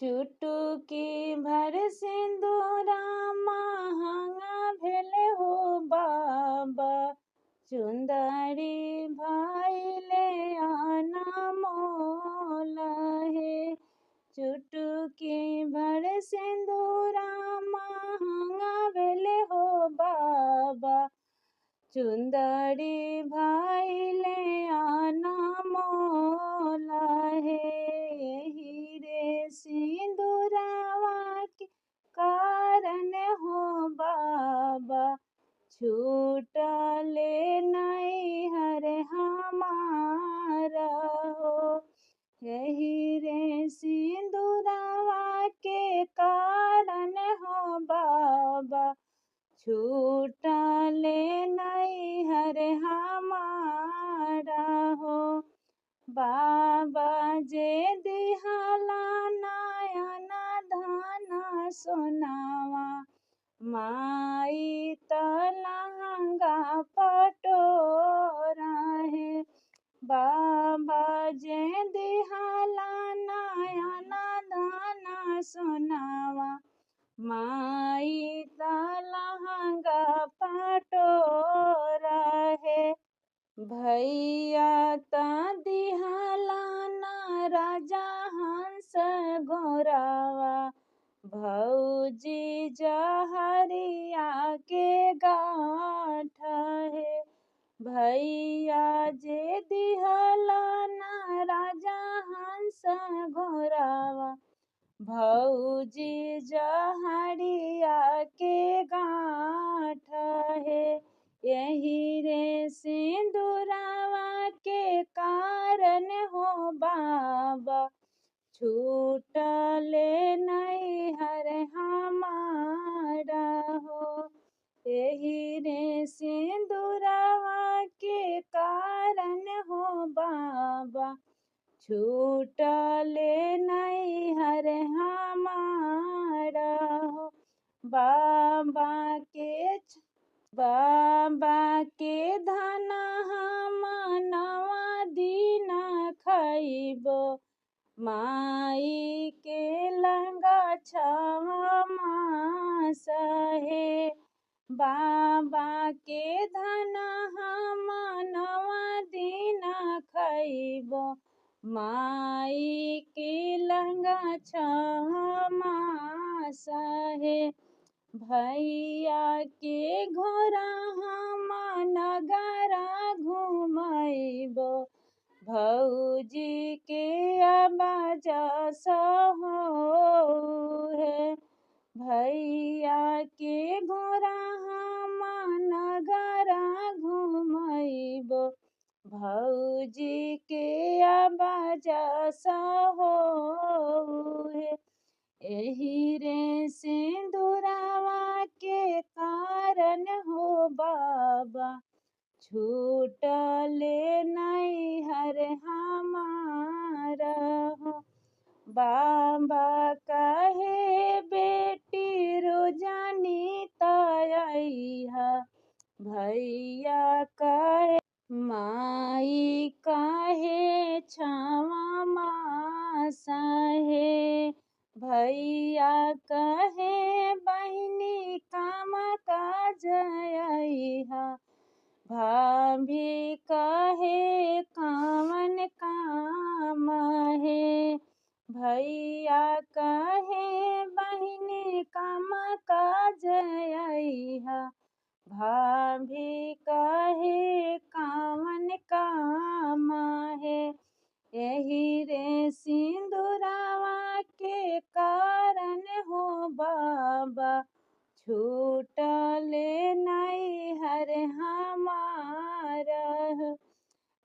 चुटकी भर सिंदूरा महंगा भेले हो बाबा, चुंदरी भइले अनमोल हे। चुटकी भर सिंदूरा महंगा भेले हो बाबा, चुंदरी भइले अनमोल हे। हीरे सिंदूरवा के कारण हो बाबा, छूटले नैहर हमारा हो। हीरे सिंदूरवा के कारण हो बाबा, छूटले नैहर हमारा हो। बाबा जे दिहला नयन धन सोनावा, माई त लहंगा पटोरा हे। बाबा जे दिहला नयन धन सोनावा, माई त लहंगा पटोरा हे। भैया त दिहला न राजा हंस घोरावा, भौजी जहरिया के गाँठ हे। भैया जे दिहला न राजा हंस घोरावा, भौजी जहरिया के गाँठ हे। यही रे सिंदूरवा के कारण हो बाबा, छूटले नैहर हमारा हो। यही रे सिंदूरवा के कारण हो बाबा, छूटले नैहर हमारा हो। बाबा के धन हम 9 दिन खइबो, माई के लहंगा 6 मास हे। बाबा के धन हम 9 दिन खइबो, माई के लहंगा 6 मास हे। भैया के घोड़ा हम नगरा घुमैबो, भौजी के आवाजा सहो हे। भैया के घोड़ा हम नगरा घुमैबो, भौजी के आवाजा सहो हे। एही रे सिंदूरवा के कारण हो बाबा, छूटले नैहर हमारा हो। बाबा कहे बेटी रोजानी तैहा, भैया कहे माई कहे 6 मास हे। भैया कहे बहिनी काम काज अइहा, भाभी कहे कवन काम हे। भैया कहे बहिनी काम काज अइहा, भाभी कहे कवन काम हे। यही रे सिंदूरवा के कारण हो बाबा, छूटले नैहर हमारा हो।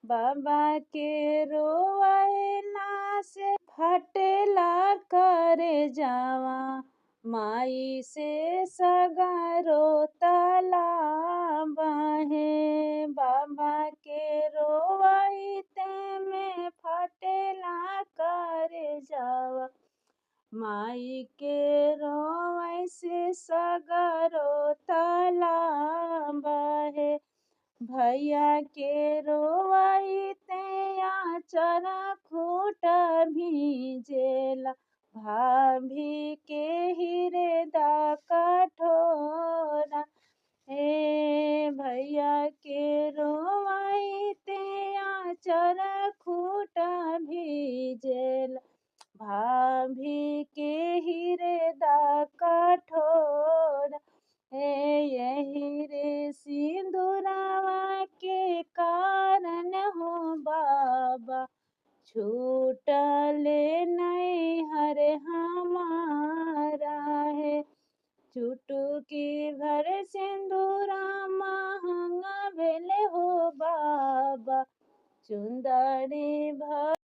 बाबा के रोवैला से फटेला करे जावा, माई से सगरो तालाब हे। बाबा के रोवैते में फटेला करे जावा, माई के रोवै से सगरो तालाब हे। भैया के रोवैते आचर खूट भीजेला, भाभी के हीरे दा कठोरा हे भैया के रोवाई ते आचर खूटा भीजेल भाभी के हीरे दा कठोर हे यही रे सिंदूरवा के कारण हो बाबा छूटले नहीं हरे हमारा है चुटकी भर सिंदूरा महंगा भेले हो बाबा चुंदड़ी भर